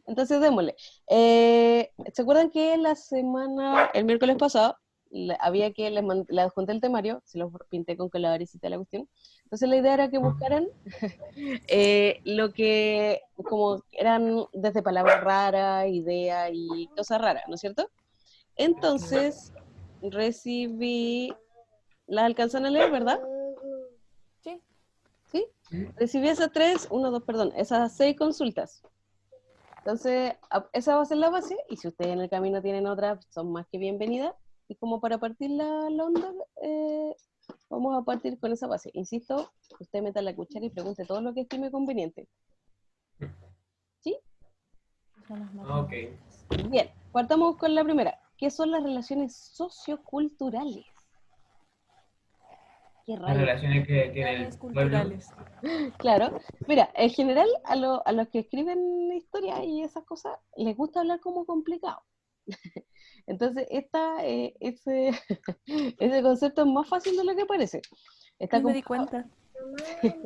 Entonces démosle. ¿Se acuerdan que el miércoles pasado, había que les adjunté el temario, se lo pinté con calaverita la cuestión? Entonces la idea era que buscaran lo que, como eran desde palabras raras, ideas y cosas raras, ¿no es cierto? Entonces, recibí, ¿las alcanzan a leer, verdad? Sí. ¿Sí? Recibí esas perdón, esas 6 consultas. Entonces, esa va a ser la base, y si ustedes en el camino tienen otras, son más que bienvenidas. Y como para partir la onda, vamos a partir con esa base. Insisto, usted meta la cuchara y pregunte todo lo que estime conveniente. ¿Sí? Son las Ok. matemáticas. Bien, partamos con la primera. ¿Qué son las relaciones socioculturales? ¿Qué Las rayos? relaciones que tiene Actividades el pueblo. culturales. Claro, mira, en general a los que escriben historia y esas cosas les gusta hablar como complicado. Entonces, ese concepto es más fácil de lo que parece. Está No me di compuesto, cuenta.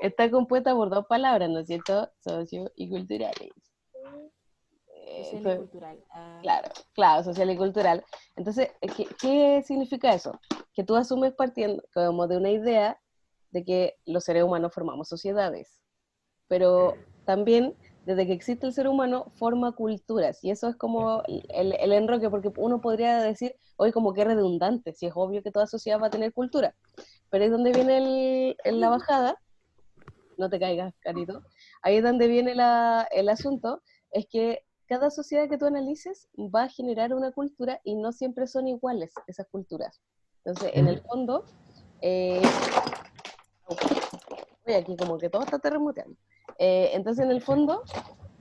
está compuesta por 2 palabras, ¿no es cierto? Socio y culturales. Social y Eso, cultural. Ah, claro, social y cultural. Entonces, ¿qué significa eso? Que tú asumes partiendo como de una idea de que los seres humanos formamos sociedades, pero también desde que existe el ser humano forma culturas, y eso es como el enroque, porque uno podría decir, hoy como que redundante, si es obvio que toda sociedad va a tener cultura, pero ahí es donde viene la bajada, no te caigas, carito, ahí es donde viene el asunto, es que cada sociedad que tú analices va a generar una cultura y no siempre son iguales esas culturas. Entonces, en el fondo, eh, oye, aquí como que todo está terremoteando. Entonces, en el fondo,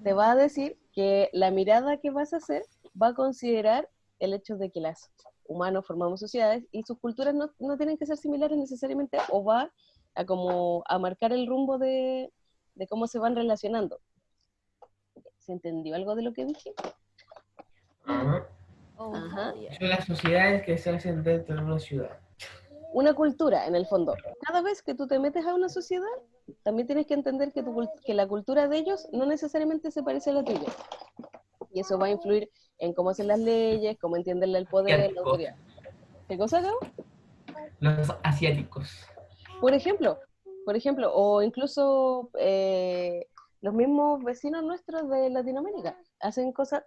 te va a decir que la mirada que vas a hacer va a considerar el hecho de que los humanos formamos sociedades y sus culturas no tienen que ser similares necesariamente, o va a como a marcar el rumbo de cómo se van relacionando. ¿Se entendió algo de lo que dije? Ajá. oh, Ajá. hell yeah. Son las sociedades que se hacen dentro de una ciudad. Una cultura, en el fondo. Cada vez que tú te metes a una sociedad, también tienes que entender que la cultura de ellos no necesariamente se parece a la tuya. Y eso va a influir en cómo hacen las leyes, cómo entienden el poder, la Asiáticos. autoridad. ¿Qué cosa, Gabo? Los asiáticos. Por ejemplo, o incluso los mismos vecinos nuestros de Latinoamérica hacen cosas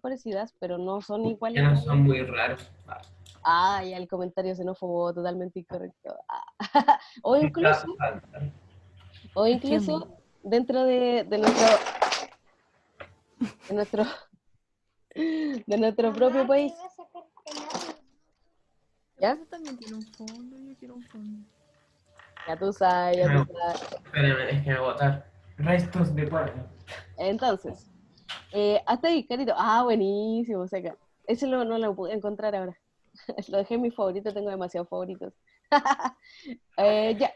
parecidas, pero no son Ya iguales no a son muy raros. Ah, ya el comentario xenófobo totalmente incorrecto. Ah. O incluso, o Excuse me. incluso dentro de nuestro, de nuestro propio país. Pero ¿Ya? eso también tiene un fondo. Yo quiero un fondo. Ya tú sabes, ya tú sabes. Espérame, es que me voy a botar. Restos de cuarto. Entonces, hasta ahí, carito. Ah, buenísimo, o sea, ese no lo pude encontrar ahora. Lo dejé en mi favorito, tengo demasiados favoritos. Ya, Ya,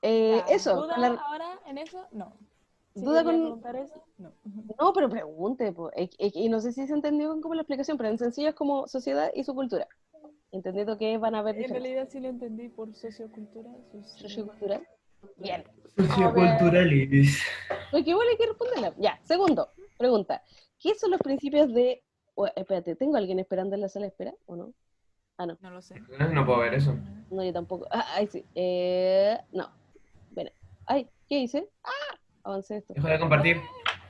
eso, con ¿duda la ahora en eso? No. Si duda quería con... preguntar eso, no. No, pero pregunte, po. Y no sé si se entendió como la explicación, pero en sencillo es como sociedad y su cultura. Entendiendo que van a haber En diferencias. realidad sí lo entendí por sociocultura. Sociocultural. Bien. Vamos a ver. Socioculturales. Porque igual hay que responderla. Ya, segundo, pregunta. ¿Qué son los principios de... espérate, ¿tengo a alguien esperando en la sala de espera o no? Ah, no. No lo sé. No puedo ver eso. No, yo tampoco. Ah, ahí sí. No. Bueno. Ay, ¿qué hice? Avancé esto. Dejo de compartir.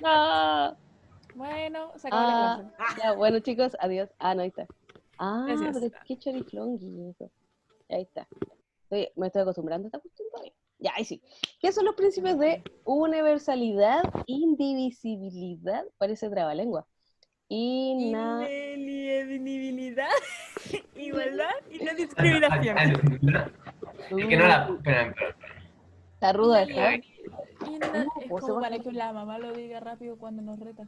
Ah, Bueno, se acabó la ah, clase. ya, bueno, chicos, adiós. Ah, no, ahí está. Ah, pero Gracias. es que choriflongui eso. Ahí está. Me estoy acostumbrando a esta cuestión todavía. Ya, ahí sí. ¿Qué son los principios de universalidad, indivisibilidad? Parece trabalengua. Ina... Ineligibilidad, igualdad y no Ah, discriminación. es que no la. Uh, Espera. está ruda esta. Es Pues se como baja para la... que la mamá lo diga rápido cuando nos reta.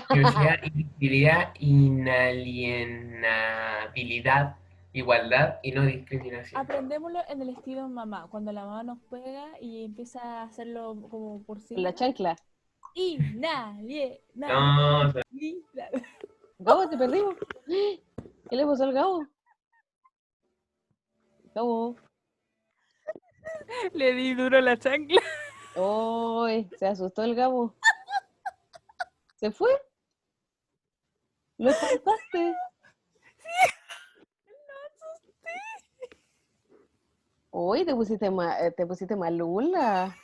Diversidad, invisibilidad, inalienabilidad, igualdad y no discriminación. Aprendémoslo en el estilo mamá, cuando la mamá nos pega y empieza a hacerlo como por La sílabas. chancla. Inalienabilidad. No, o sea, Gabo, te perdimos. ¿Qué le pasó al Gabo? Gabo. Le di duro la chancla. Oh, se asustó el Gabo. ¿Se fue? ¿Lo espantaste? Uy, te pusiste malula.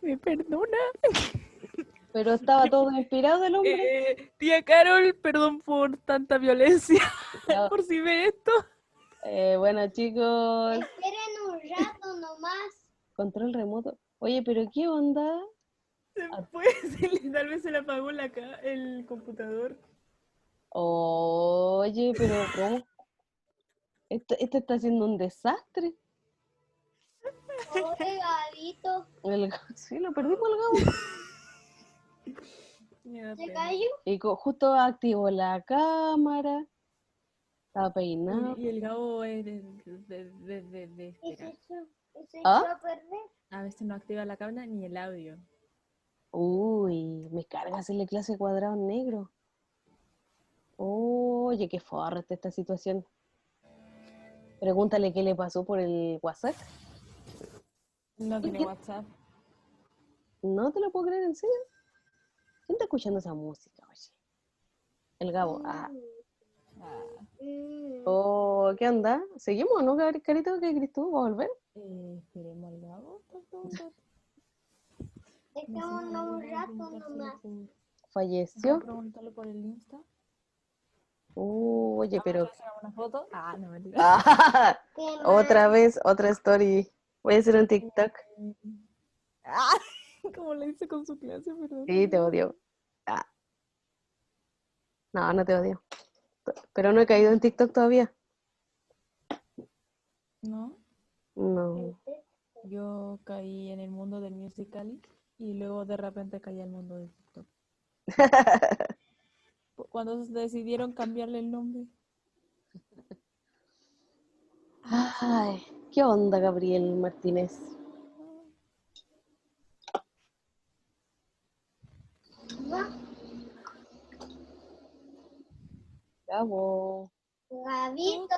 ¿Me perdona? Pero estaba todo inspirado el hombre. Tía Carol, perdón por tanta violencia. Ya, Por si ve esto. bueno, chicos, Esperen un rato nomás. control remoto. Oye, pero ¿qué onda? Se fue, tal vez se le apagó el computador. Oye, pero ¿cómo? Esto está siendo un desastre. Oye, Gabito, Sí, lo perdimos el Gabo. Me da ¿se pena. cayó? Y justo activó la cámara. Estaba peinado. Y el Gabo es de ¿Y esperar. se echó ¿Ah? a perder? A veces no activa la cámara ni el audio. Uy, me carga hacerle clase cuadrado en negro. Oye, qué fuerte esta situación. Pregúntale qué le pasó por el WhatsApp. No tiene ¿Qué? WhatsApp. No te lo puedo creer, ¿en serio? ¿Quién está escuchando esa música, oye? El Gabo. Ah. Oh, ¿qué onda? ¿Seguimos, no, Carito? ¿Qué crees tú? ¿Va a volver? Esperemos al Gabo. Dejémonos un rato nomás. Voy a ¿Falleció? preguntarle por el Insta. Oye, pero... ¿Una foto? Ah, no, mentira. Ah, ¿Qué más? otra vez, otra story. Voy a hacer un TikTok. Ah, como le hice con su clase, perdón. Sí, te odio. Ah, no, no te odio. Pero no he caído en TikTok todavía. No, No. yo caí en el mundo del musical y luego de repente caí al mundo del TikTok. Cuando decidieron cambiarle el nombre. Ay, ¿qué onda, Gabriel Martínez? Gabo. Gabito.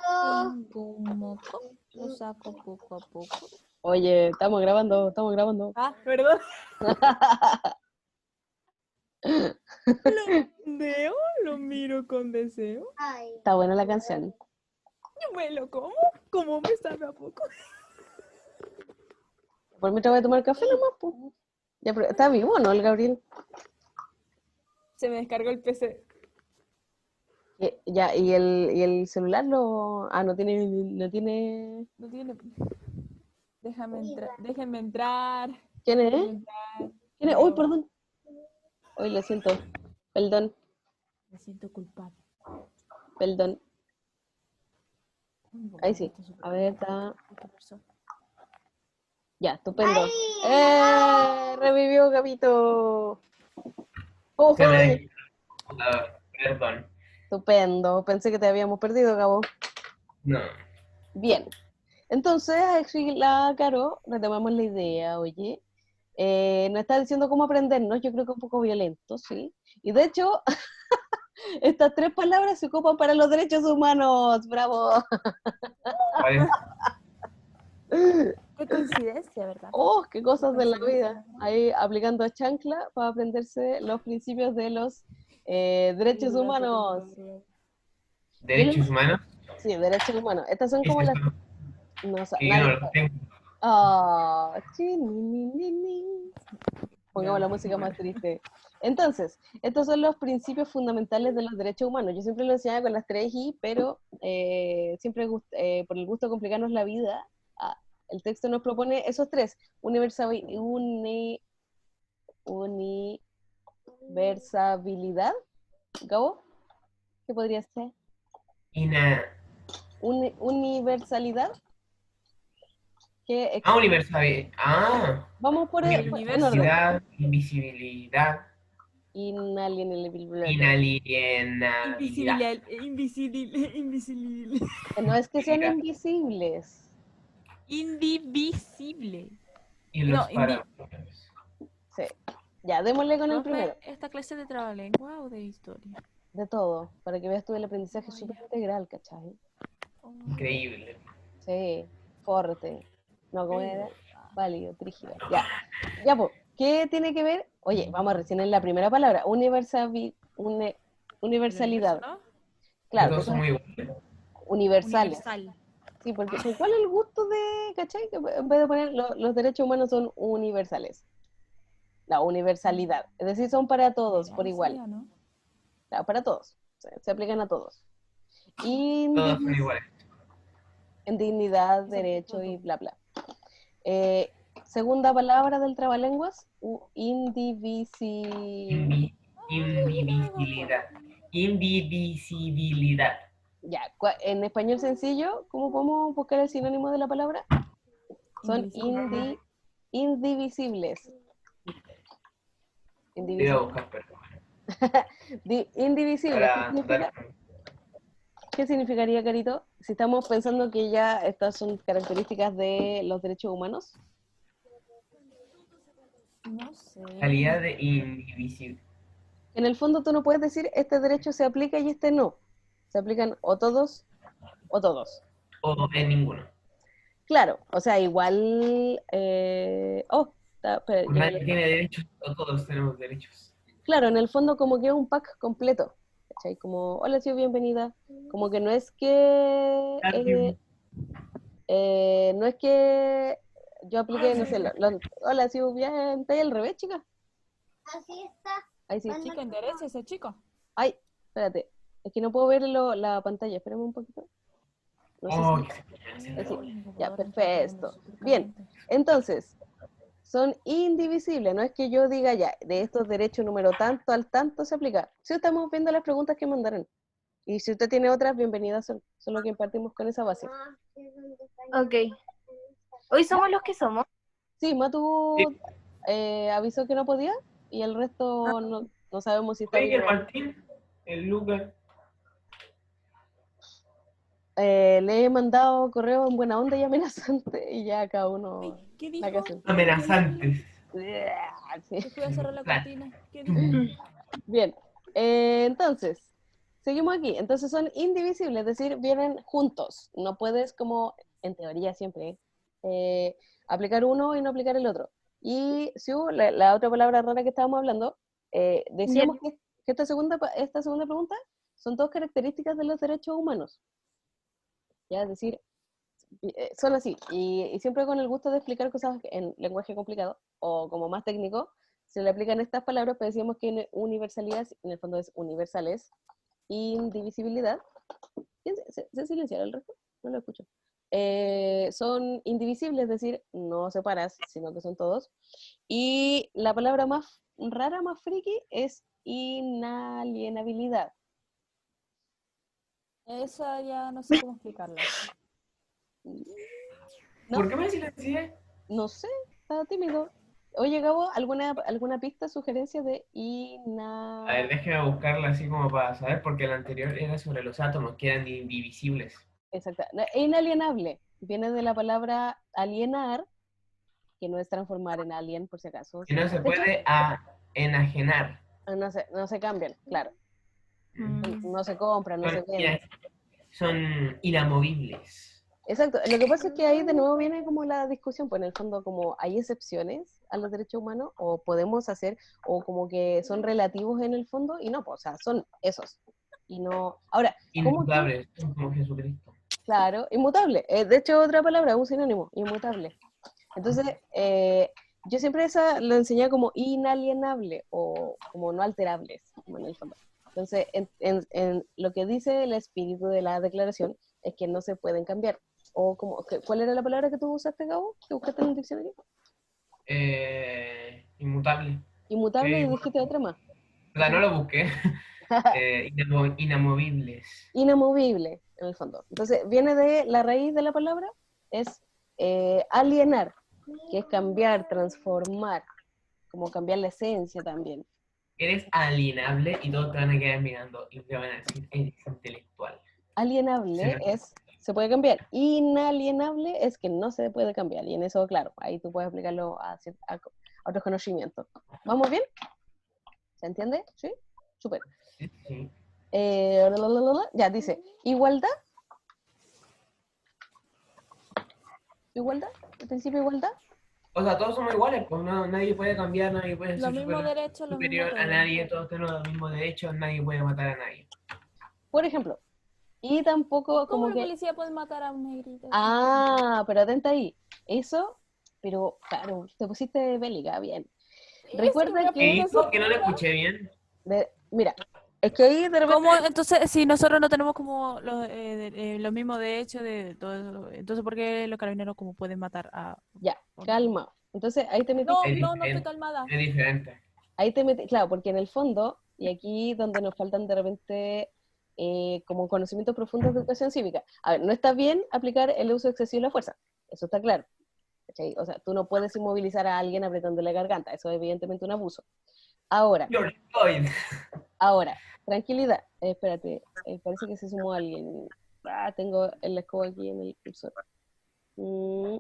Tengo un moco, lo saco poco a poco. Oye, estamos grabando, estamos grabando. Ah, perdón. Lo veo, lo miro con deseo. Ay, Está buena la canción. Yo me lo como me sabe a poco. Por mientras voy a tomar café nomás, pues. Ya, pero ¿está vivo o no el Gabriel? Se me descargó el PC. Ya, ¿y el celular lo... Ah, no tiene... No tiene... No tiene. Déjenme entrar. ¿Quién es? Déjenme entrar. ¿Quién es? Uy, perdón. Uy, lo siento. Perdón, Me siento culpable. perdón. Uy, Ahí sí. está súper A ver, está... esta persona. Ya, estupendo. Revivió Gabito. ¡Oh, Se me ay! desconectó el computador. Perdón. Estupendo. Pensé que te habíamos perdido, Gabo. No. Bien. Entonces, la Caro, retomamos la idea, oye. Nos está diciendo cómo aprendernos, yo creo que un poco violento, sí. Y de hecho, estas 3 palabras se ocupan para los derechos humanos. ¡Bravo! ¿Cuál es? Qué coincidencia, ¿verdad? ¡Oh, qué cosas de la Coincidencia, vida! Ahí aplicando a chancla para aprenderse los principios de los derechos humanos. ¿Derechos humanos? Sí, derechos humanos. Estas son ¿Qué es como las... eso? No, Que yo no nadie lo sabe. tengo. Ah, chinininí. Pongamos la Ya, música bueno. más triste. Entonces, estos son los principios fundamentales de los derechos humanos. Yo siempre lo enseñaba con las 3 I, pero siempre por el gusto de complicarnos la vida, el texto nos propone esos 3. Universabilidad. ¿Gabo? ¿Qué podría ser? Ina... Universalidad. Que universal. vamos por en orden. Universalidad, invisibilidad, Inalienabilidad. inalienabilidad. Invisible. No es que sean invisibles. Indivisible. Y los No, parámetros. Sí. Ya, démosle con el Profe, primero. ¿esta clase de trabalengua o de historia? De todo, para que veas tú el aprendizaje Oh, súper ya. integral, ¿cachai? Oh, Increíble. Sí, fuerte. No, como era? ah. Válido, trígido. Ya, ya, pues. ¿Qué tiene que ver? Oye, vamos recién en la primera palabra, universalidad. ¿No? Que Claro, que todos son somos iguales. universales. Universal. Sí, porque ¿cuál es el gusto de, cachai? Que en vez de poner los derechos humanos son universales. La universalidad. Es decir, son para todos, Mira, por no igual. sabía, ¿no? Claro, para todos. Se aplican a todos. Todos son iguales. En dignidad, Excepto derecho y tú. bla, bla. Eh, segunda palabra del trabalenguas, indivisible. Indivisibilidad. Indivisibilidad. Ya, en español sencillo, ¿cómo podemos buscar el sinónimo de la palabra? Son Indivisible. indivisibles. Lo iba a Indivisibles. buscar, pero Indivisibles, ¿qué para significa? dar. ¿Qué significaría, Carito? Si estamos pensando que ya estas son características de los derechos humanos. No sé. Calidad de indivisible. En el fondo tú no puedes decir este derecho se aplica y este no. Se aplican o todos o todos. O en ninguno. Claro, o sea, igual... espera, O nadie tiene derechos, o todos tenemos derechos. claro, en el fondo como que es un pack completo. ¿Cachai? Como, hola, sí, bienvenida. Como que no es que... no es que yo apliqué, no sé, hola, sí, bien, está ahí al revés, chica. Así está. Ahí sí. Chica, enderece ese chico. Ay, espérate. Es que no puedo ver la pantalla. Espérame un poquito. No sé Oh, si... que se sí. Uy, mi Ya, computador me está pegando perfecto. súper Bien, caliente. entonces, son indivisibles. No es que yo diga ya, de estos derechos número tanto al tanto se aplica. Si estamos viendo las preguntas que mandaron. Y si usted tiene otras, bienvenidas son. Solo que partimos con esa base. Ok. Hoy somos los que somos. Sí, Sí. Matu avisó que no podía y el resto no sabemos si está Oye, bien el o no. Martín, el Lucas. Le he mandado correo en buena onda y amenazante y ya cada uno Ay, ¿qué la que dijo? hace. Amenazantes. Sí. Te fui a cerrar la Claro. cortina. ¿Qué dijo? Bien, entonces, seguimos aquí. Entonces son indivisibles, es decir, vienen juntos. No puedes como, en teoría siempre, aplicar uno y no aplicar el otro. Y Siu, la otra palabra rara que estábamos hablando, decíamos que esta segunda pregunta son dos características de los derechos humanos. Ya, es decir, son así. Y siempre con el gusto de explicar cosas en lenguaje complicado o como más técnico, se le aplican estas palabras, pero decíamos que universalidad, en el fondo es universales, indivisibilidad. ¿Se silenciaron el resto? No lo escucho. Son indivisibles, es decir, no separas, sino que son todos. Y la palabra más rara, más friki, es inalienabilidad. Esa ya no sé cómo explicarla. ¿No? ¿Por qué me silencié? No sé, está tímido. Oye, Gabo, ¿alguna pista, sugerencia de A ver, déjeme buscarla así como para saber, porque la anterior era sobre los átomos, que eran indivisibles. exacta? No, inalienable. Viene de la palabra alienar, que no es transformar en alien, por si acaso. Que no se De hecho, puede enajenar. no se cambian, claro. Mm. No se compran, no se Son, venden. son inamovibles. Exacto. Lo que pasa es que ahí de nuevo viene como la discusión, pues en el fondo como hay excepciones a los derechos humanos, o podemos hacer, o como que son relativos en el fondo, y no, pues, o sea, son esos. Y no. Ahora, ¿cómo tú? Inmutables, son como Jesucristo. Claro, inmutable. De hecho, otra palabra, un sinónimo, inmutable. Entonces, yo siempre esa lo enseñaba como inalienable o como no alterables, como en el fondo. Entonces, en lo que dice el espíritu de la declaración es que no se pueden cambiar. O como, ¿cuál era la palabra que tú usaste, Gabo? ¿Que buscaste en el diccionario? Inmutable. Inmutable y Que, dijiste otra más. o sea, no lo busqué. Inamovibles. Inamovible, en el fondo. Entonces, viene de la raíz de la palabra, es alienar, que es cambiar, transformar, como cambiar la esencia también. Eres alienable y todos te van a quedar mirando y te van a decir, eres intelectual. Alienable se puede cambiar. Inalienable es que no se puede cambiar. Y en eso, claro, ahí tú puedes aplicarlo a otros conocimientos. ¿Vamos bien? ¿Se entiende? ¿Sí? Súper. Sí. Ya, dice, igualdad. Igualdad, al principio igualdad. O sea, todos somos iguales, pues no, nadie puede cambiar, nadie puede Los ser mismos derechos, los mismos superior a deberes. nadie, todos tenemos los mismos derechos, nadie puede matar a nadie. Por ejemplo, y tampoco ¿Cómo como la que, policía puede matar a un negrito? pero atenta ahí, eso, pero claro, te pusiste bélica, bien. Sí, Recuerda me ¿Qué que, puse dijo? Que no lo súper. escuché bien. mira, es que ahí de repente, ¿Cómo? Entonces, si nosotros no tenemos como los mismos derechos de todo eso, entonces ¿por qué los carabineros como pueden matar a... ya, calma. Entonces ahí te metiste, No, Es no, no estoy diferente. calmada. Es diferente. claro, porque en el fondo, y aquí donde nos faltan de repente como conocimientos profundos de educación cívica. A ver, no está bien aplicar el uso excesivo de la fuerza, eso está claro. ¿Cachai? O sea, tú no puedes inmovilizar a alguien apretándole la garganta, eso es evidentemente un abuso. Ahora, George Floyd. ahora, tranquilidad, espérate, parece que se sumó alguien. Tengo el escoba aquí en el cursor. Mm,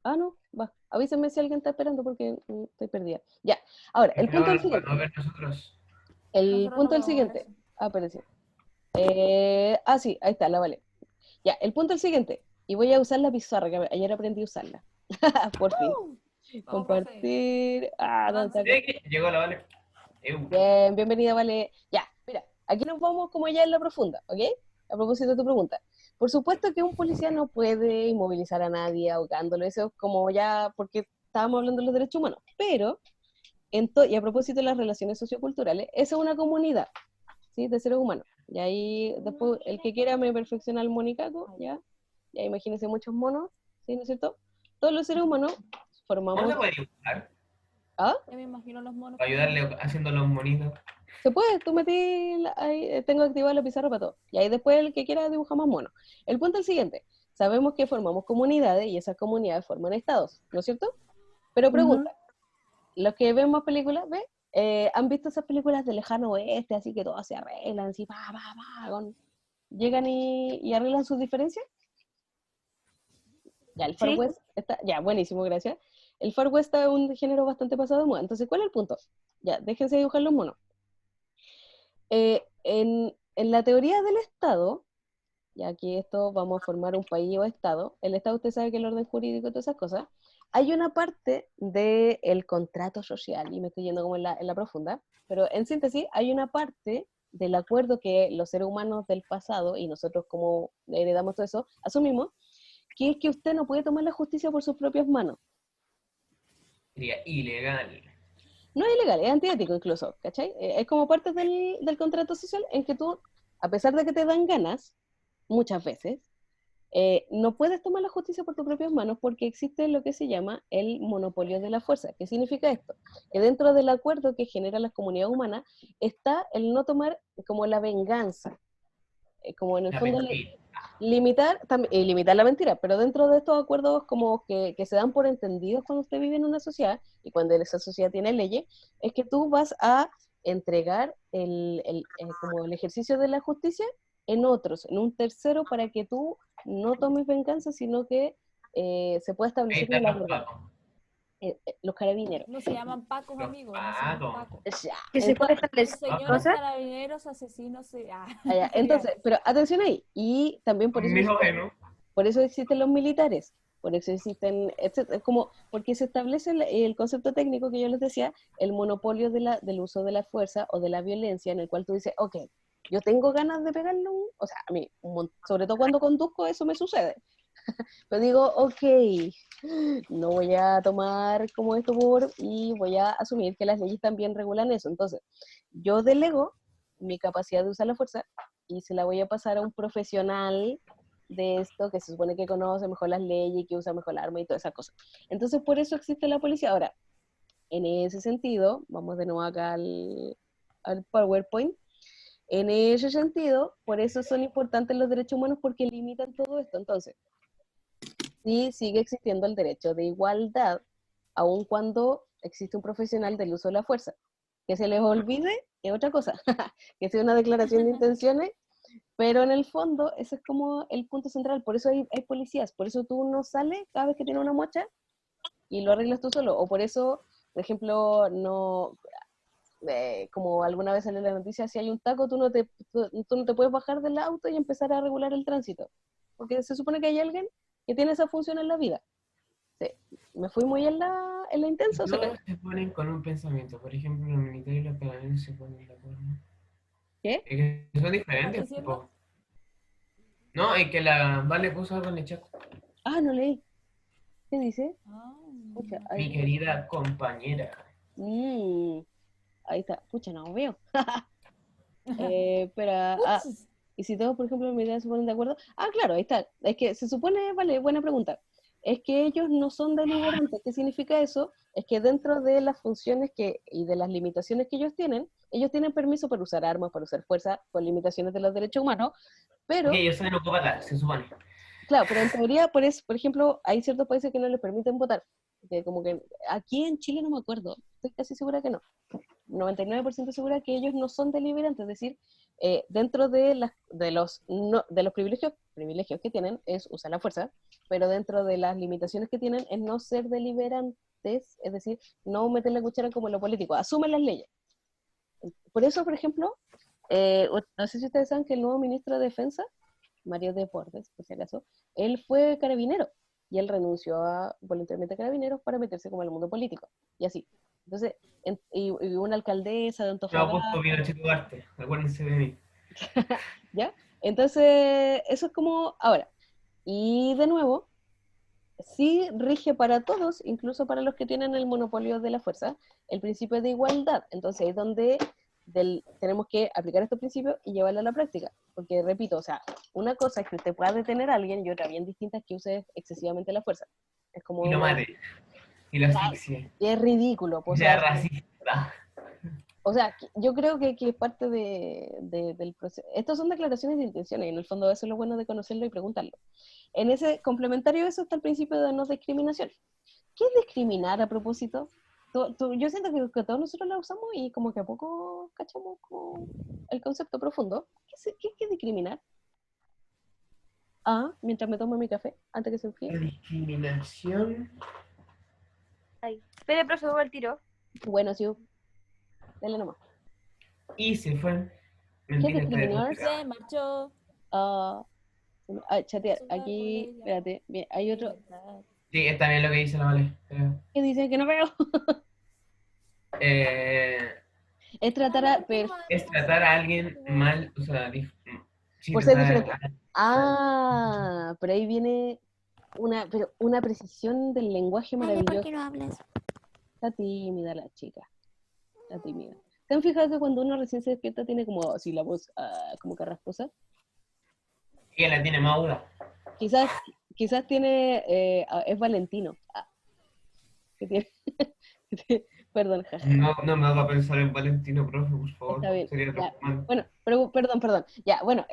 no, va, avísenme si alguien está esperando porque estoy perdida. Ya, ahora, el punto es el Para siguiente. no ver nosotros. El Nosotros no punto es el podemos ver siguiente. eso. Apareció. Sí, ahí está, la vale. Ya, el punto es el siguiente. Y voy a usar la pizarra, que ayer aprendí a usarla. Por fin. Vamos, profe. Compartir. ¿Dónde está acá? Llegó la Vale. Bien, bienvenida, vale. Ya, mira, aquí nos vamos como ya en la profunda, ¿ok? A propósito de tu pregunta. Por supuesto que un policía no puede inmovilizar a nadie ahogándolo, eso es como ya, porque estábamos hablando de los derechos humanos, pero, y a propósito de las relaciones socioculturales, esa es una comunidad, ¿sí? De seres humanos. Y ahí, después, el que quiera me perfecciona el monicaco, ¿ya? Ya imagínense muchos monos, ¿sí? ¿No es cierto? Todos los seres humanos ¿Cómo formamos... se puede dibujar? ¿Ah? Ya me imagino los monos. Para ayudarle haciendo los monitos. Se puede, tú metí, ahí, tengo activado la pizarra para todo. Y ahí después el que quiera dibujar más mono. El punto es el siguiente. Sabemos que formamos comunidades y esas comunidades forman estados, ¿no es cierto? Pero pregunta, los que ven más películas, ¿ves? ¿Han visto esas películas de lejano oeste, así que todos se arreglan, así, llegan y arreglan sus diferencias? Ya, el Far Sí. West está, ya, buenísimo, gracias. El Far West es un género bastante pasado de moda. Entonces, ¿cuál es el punto? Ya, déjense dibujar los monos. En la teoría del Estado, ya que esto vamos a formar un país o Estado, el Estado usted sabe que el orden jurídico y todas esas cosas, hay una parte del contrato social, y me estoy yendo como en la profunda, pero en síntesis hay una parte del acuerdo que los seres humanos del pasado, y nosotros como heredamos todo eso, asumimos, que es que usted no puede tomar la justicia por sus propias manos. Sería ilegal. No es ilegal, es antiético incluso, ¿cachai? Es como parte del contrato social en que tú, a pesar de que te dan ganas, muchas veces, no puedes tomar la justicia por tus propias manos porque existe lo que se llama el monopolio de la fuerza. ¿Qué significa esto? Que dentro del acuerdo que generan las comunidades humanas está el no tomar como la venganza, como en el La fondo mentira. limitar la mentira, pero dentro de estos acuerdos como que se dan por entendidos cuando usted vive en una sociedad y cuando esa sociedad tiene leyes, es que tú vas a entregar como el ejercicio de la justicia en otros, en un tercero, para que tú no tomes venganza, sino que se pueda Ahí establecer están la los verdad. pacos. Los carabineros. No se llaman pacos, Los amigos, no se llaman pacos. pacos. Ya, Que se puede entonces, Los establecer señores cosas. carabineros asesinos se... entonces, pero atención ahí, y también por eso Misógeno. por eso existen los militares, por eso existen, como, porque se establece el concepto técnico que yo les decía, el monopolio del uso de la fuerza o de la violencia, en el cual tú dices, ok, yo tengo ganas de pegarle o sea, a mí, sobre todo cuando conduzco, eso me sucede. Pero digo, ok, no voy a tomar como esto y voy a asumir que las leyes también regulan eso. Entonces, yo delego mi capacidad de usar la fuerza y se la voy a pasar a un profesional de esto que se supone que conoce mejor las leyes, que usa mejor el arma y todas esas cosas. Entonces, por eso existe la policía. Ahora, en ese sentido, vamos de nuevo acá al PowerPoint. En ese sentido, por eso son importantes los derechos humanos porque limitan todo esto. Entonces, sí sigue existiendo el derecho de igualdad, aun cuando existe un profesional del uso de la fuerza. Que se les olvide es otra cosa, que sea una declaración de intenciones, pero en el fondo ese es como el punto central, por eso hay policías, por eso tú no sales cada vez que tienes una mocha y lo arreglas tú solo, o por eso, por ejemplo, no, como alguna vez salió la noticia, si hay un taco, tú no te puedes bajar del auto y empezar a regular el tránsito, porque se supone que hay alguien que tiene esa función en la vida. Sí, me fui muy en la intensa, o sea, Todos se ponen con un pensamiento. Por ejemplo, los militares y los carabineros se ponen de acuerdo. ¿qué? Es que son ¿Estás diferentes, diciendo? po. No, es que la Vale puso algo en el chat. Ah, no leí. ¿Qué dice? Ah, Pucha, Mi querida compañera. mm, ahí está. Pucha, no veo. Espera, Ups. y si todos, por ejemplo, en mi idea se ponen de acuerdo. Ah, claro, ahí está. Es que se supone, vale, buena pregunta. Es que ellos no son deliberantes. ¿Qué significa eso? Es que dentro de las funciones y de las limitaciones que ellos tienen permiso para usar armas, para usar fuerza, con limitaciones de los derechos humanos, pero, Que ellos saben ocupar, se supone. claro, pero en teoría, por ejemplo, hay ciertos países que no les permiten votar. Que como que aquí en Chile no me acuerdo, estoy casi segura que no. 99% segura que ellos no son deliberantes, es decir, dentro de los privilegios que tienen es usar la fuerza, pero dentro de las limitaciones que tienen es no ser deliberantes, es decir, no meter la cuchara como en lo político, asumen las leyes. Por eso, por ejemplo, no sé si ustedes saben que el nuevo ministro de Defensa, Mario Deportes, por si acaso, él fue carabinero y él renunció voluntariamente a carabineros para meterse como al mundo político, y así. Entonces, y una alcaldesa de Me ha puesto Antofagasta, Pinochet Ugarte. Acuérdense de mí. ¿ya? Entonces, eso es como ahora. Y de nuevo, sí rige para todos, incluso para los que tienen el monopolio de la fuerza, el principio de igualdad. Entonces, ahí es donde tenemos que aplicar estos principios y llevarlo a la práctica. Porque, repito, o sea, una cosa es que usted pueda detener a alguien y otra bien distinta es que use excesivamente la fuerza. Es Y lo como, mate. Y lo asfixie. y es ridículo, Y pues, sea racista. o sea, yo creo que es parte del proceso. Estos son declaraciones de intenciones, y en el fondo eso es lo bueno de conocerlo y preguntarlo. En ese complementario de eso está el principio de no discriminación. ¿Qué es discriminar a propósito? Yo siento que todos nosotros la usamos y como que a poco cachamos como el concepto profundo. ¿Qué es discriminar? Ah, mientras me tomo mi café, antes que se enfríe. La discriminación. Ay. Espere, profe, voy al tiro. Bueno, sí, dale nomás. Y se fue. ¿Qué es Mentira, está discriminar? Se marchó. Ah, chatear. Su Aquí, huella, espérate, bien, hay otro. libertad. Sí, está bien lo que dice la Vale. ¿Qué dice que no veo? Eh, Es tratar es tratar a alguien mal, o sea, sí, por ser tratar diferente. mal. Ah, pero ahí viene una precisión del lenguaje Ale, ¿por maravilloso. qué no hablas? Está tímida la chica, está tímida. ¿Se han fijado que cuando uno recién se despierta tiene como así la voz como carrasposa? Ella la tiene más aguda. Quizás, quizás es Valentino. Que tiene, perdón, jaja. No me haga pensar en Valentino, profe, por favor. Está bien. Sería Ya. traumante. Bueno, perdón. Ya, bueno,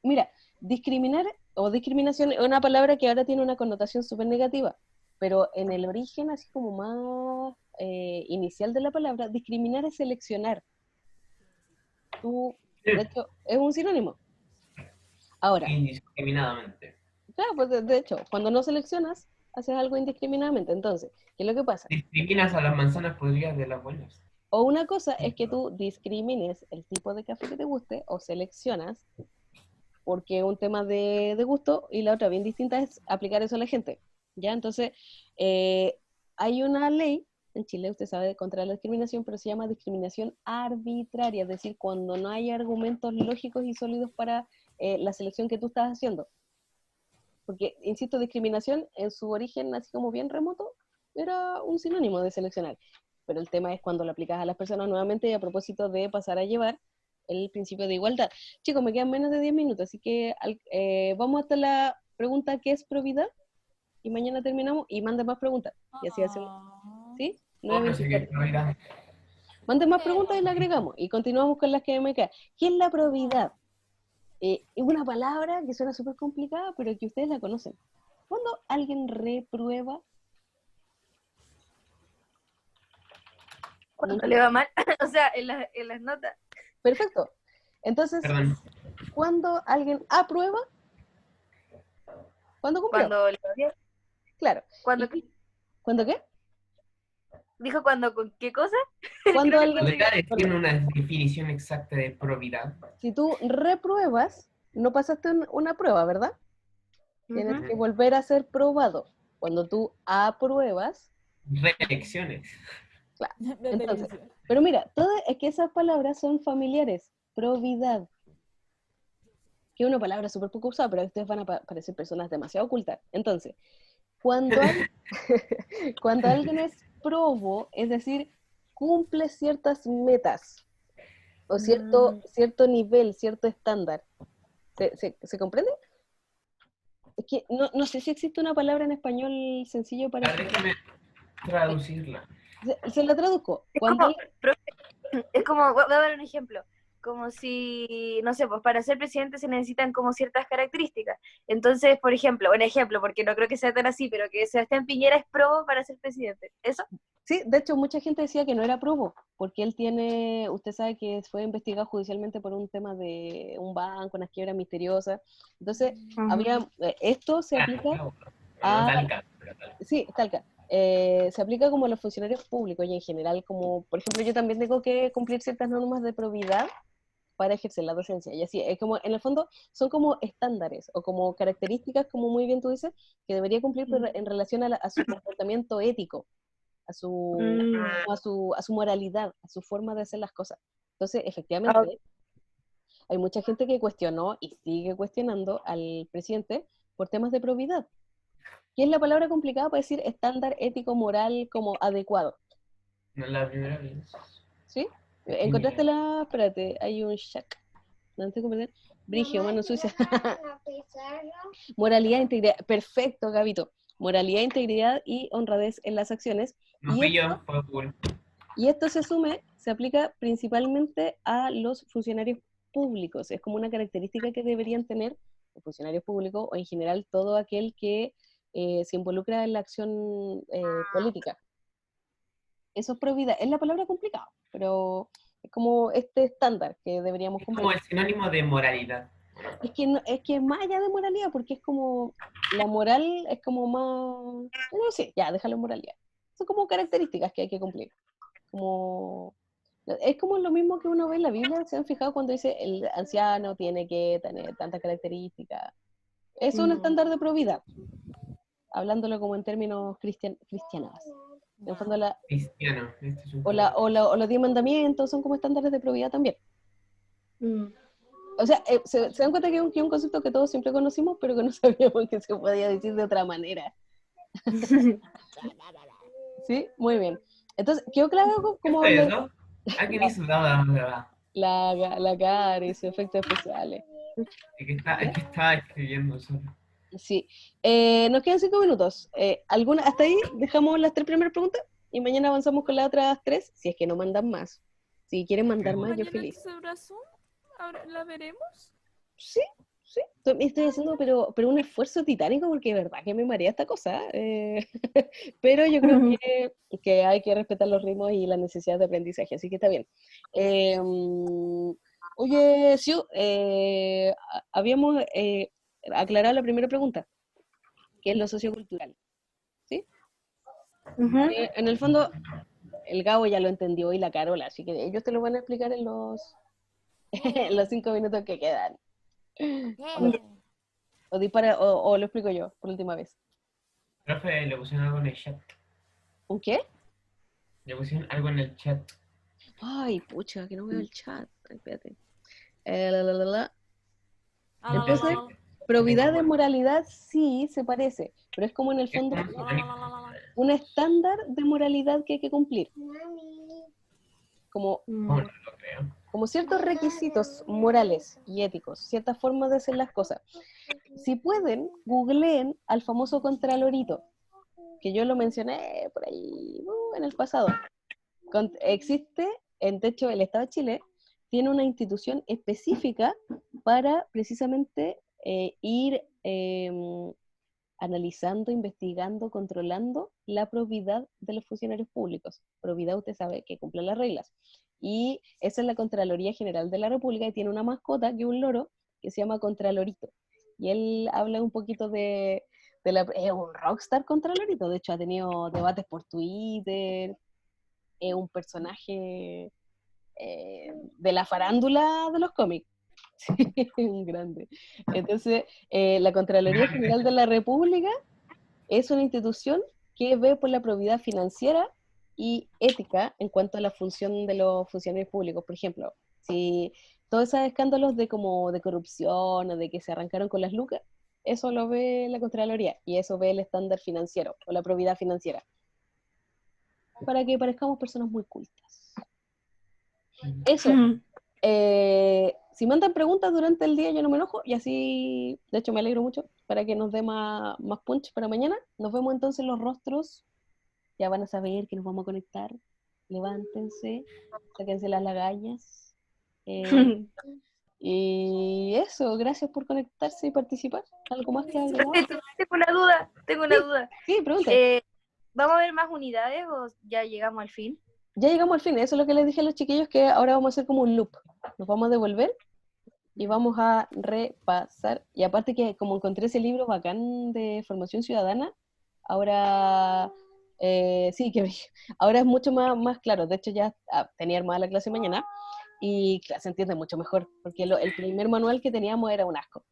mira, discriminar o discriminación es una palabra que ahora tiene una connotación súper negativa, pero en el origen, así como más inicial de la palabra, discriminar es seleccionar. De hecho, es un sinónimo. Ahora, Indiscriminadamente. claro, pues de hecho, cuando no seleccionas, haces algo indiscriminadamente. Entonces, ¿qué es lo que pasa? Discriminas a las manzanas podridas de las buenas. O una cosa es que tú discrimines el tipo de café que te guste o seleccionas porque es un tema de gusto, y la otra bien distinta es aplicar eso a la gente, ¿ya? Entonces, hay una ley en Chile, usted sabe, contra la discriminación, pero se llama discriminación arbitraria, es decir, cuando no hay argumentos lógicos y sólidos para la selección que tú estás haciendo. Porque, insisto, discriminación en su origen, así como bien remoto, era un sinónimo de seleccionar. Pero el tema es cuando lo aplicas a las personas nuevamente y a propósito de pasar a llevar el principio de igualdad. Chicos, me quedan menos de 10 minutos, así que vamos hasta la pregunta ¿qué es probidad? Y mañana terminamos y manden más preguntas. Y así hacemos, ¿sí? Oh, no sé qué 9:24. es probidad. Manden más preguntas y la agregamos. Y continuamos con las que me quedan. ¿Qué es la probidad? Es una palabra que suena súper complicada, pero que ustedes la conocen. ¿Cuándo alguien reprueba? Cuando le va mal. O sea, en las notas. Perfecto. Entonces, Perdón. ¿cuándo alguien aprueba? ¿Cuándo cumplió? Cuando le va bien. Claro. Cuando, ¿Cuándo qué? dijo cuando con qué cosa. Cuando Creo que alguien, ¿Podría decir una definición exacta de probidad? si tú repruebas, no pasaste una prueba, ¿verdad? Tienes Ujú. que volver a ser probado. Cuando tú apruebas, Reelecciones. entonces, pero mira, es que esas palabras son familiares. Probidad, que es una palabra súper poco usada, pero ustedes van a parecer personas demasiado ocultas. Entonces, cuando, cuando alguien es probo, es decir, cumple ciertas metas, o cierto nivel, cierto estándar. ¿Se comprende? Es que no sé si existe una palabra en español sencillo para... A ver, déjame traducirla. Se la traduzco. Es Cuando como, es como, voy a dar un ejemplo, como si, no sé, pues para ser presidente se necesitan como ciertas características. Entonces, por ejemplo, un ejemplo, porque no creo que sea tan así, pero que Sebastián Piñera es probo para ser presidente. ¿Eso? Sí, de hecho mucha gente decía que no era probo, porque él tiene, usted sabe que fue investigado judicialmente por un tema de un banco, una quiebra misteriosa. Entonces, esto se aplica No a... Talca, pero Talca. Sí, Talca. Se aplica como a los funcionarios públicos y en general, como, por ejemplo, yo también tengo que cumplir ciertas normas de probidad para ejercer la docencia. Y así, es como, en el fondo, son como estándares o como características, como muy bien tú dices, que debería cumplir en relación a su comportamiento ético, a su moralidad, a su forma de hacer las cosas. Entonces, efectivamente, hay mucha gente que cuestionó y sigue cuestionando al presidente por temas de probidad. ¿Qué es la palabra complicada para decir estándar ético, moral, como adecuado? No es la primera vez. ¿Sí? ¿Encontraste la...? Espérate, hay un shack. No te comprender. Brigio, mano sucia. Moralidad, integridad. Perfecto, Gabito. Moralidad, integridad y honradez en las acciones. No fui yo, fue Google. Y esto se aplica principalmente a los funcionarios públicos. Es como una característica que deberían tener los funcionarios públicos o en general todo aquel que se involucra en la acción política. Eso es probidad. Es la palabra complicada, pero es como este estándar que deberíamos Es cumplir. como el sinónimo de moralidad. Es que es más allá de moralidad, porque es como, la moral es como más, no sé, ya, déjalo en moralidad. Son como características que hay que cumplir. Como, es como lo mismo que uno ve en la Biblia, ¿se han fijado cuando dice el anciano tiene que tener tantas características? Es un estándar de probidad, hablándolo como en términos cristianos. En el fondo, Cristiano. Este es un o los 10 mandamientos son como estándares de probidad también. O sea, se dan cuenta que es un concepto que todos siempre conocimos, pero que no sabíamos que se podía decir de otra manera. ¿Sí? Muy bien. Entonces, quedó claro ¿Qué como fue eso? Alguien hizo la cara y sus efectos especiales. Es que estaba escribiendo solo. Sí. Nos quedan 5 minutos. Hasta ahí dejamos las 3 primeras preguntas y mañana avanzamos con las otras 3, si es que no mandan más. Si quieren mandar más, yo Mañana feliz. se abrazó. Ahora la veremos. Sí, sí. Estoy haciendo, pero un esfuerzo titánico porque de verdad que me marea esta cosa. Pero yo creo que hay que respetar los ritmos y las necesidades de aprendizaje, así que está bien. Oye, Siu, habíamos aclarado la primera pregunta, que es lo sociocultural. ¿Sí? En el fondo, el Gabo ya lo entendió y la Carola, así que ellos te lo van a explicar en en los 5 minutos que quedan. O lo explico yo por última vez. Profe, le pusieron algo en el chat. ¿Un qué? Le pusieron algo en el chat. Ay, pucha, que no veo el chat. Ay, espérate. Entonces, probidad de moralidad sí se parece, pero es como en el fondo un estándar de moralidad que hay que cumplir. Como, No lo creo. como ciertos requisitos morales y éticos, ciertas formas de hacer las cosas. Si pueden, googleen al famoso Contralorito, que yo lo mencioné por ahí en el pasado. Existe, de hecho, el Estado de Chile tiene una institución específica para precisamente ir analizando, investigando, controlando la probidad de los funcionarios públicos. Probidad, usted sabe, que cumplen las reglas. Y esa es la Contraloría General de la República y tiene una mascota, que es un loro, que se llama Contralorito. Y él habla un poquito es un rockstar Contralorito, de hecho ha tenido debates por Twitter, es un personaje de la farándula de los cómics. Sí, un grande. Entonces, la Contraloría General de la República es una institución que ve por la probidad financiera y ética en cuanto a la función de los funcionarios públicos. Por ejemplo, si todos esos escándalos de como de corrupción o de que se arrancaron con las lucas, eso lo ve la Contraloría y eso ve el estándar financiero o la probidad financiera. Para que parezcamos personas muy cultas. Eso. Si mandan preguntas durante el día, yo no me enojo, y así, de hecho, me alegro mucho, para que nos dé más punch para mañana. Nos vemos entonces los rostros, ya van a saber que nos vamos a conectar. Levántense, sáquense las lagallas. Y eso, gracias por conectarse y participar. ¿Algo más que agregar? Tengo una duda. Sí, pregunta. ¿Vamos a ver más unidades o ya llegamos al fin? Ya llegamos al fin, eso es lo que les dije a los chiquillos, que ahora vamos a hacer como un loop. Nos vamos a devolver y vamos a repasar. Y aparte que como encontré ese libro bacán de formación ciudadana, ahora sí, que ahora es mucho más claro. De hecho ya tenía armada la clase mañana y se entiende mucho mejor, porque el primer manual que teníamos era un asco.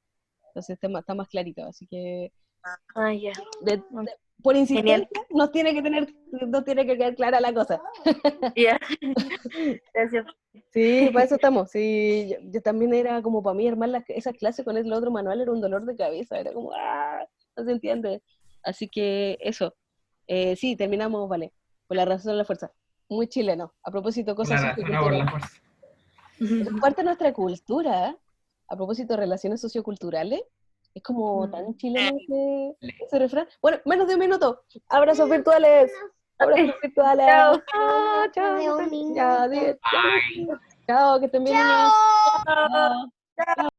Entonces está más clarito, así que Ya. por insistencia nos tiene que quedar clara la cosa. Ya. Gracias. Sí, para eso estamos. Sí, yo también era como para mí armar esas clases con el otro manual era un dolor de cabeza, era como, no se entiende. Así que eso, sí, terminamos, vale, por la razón de la fuerza. Muy chileno. A propósito, Por cosas la razón, no por la socioculturales. fuerza. Es parte de nuestra cultura, a propósito de relaciones socioculturales. Es como tan chileno ese refrán. Bueno, menos de un minuto. Abrazos virtuales. Abrazos virtuales. Chao. Chao. Adiós, niños. Ya, adiós. Chao, que estén bien, niños. Chao. Chao.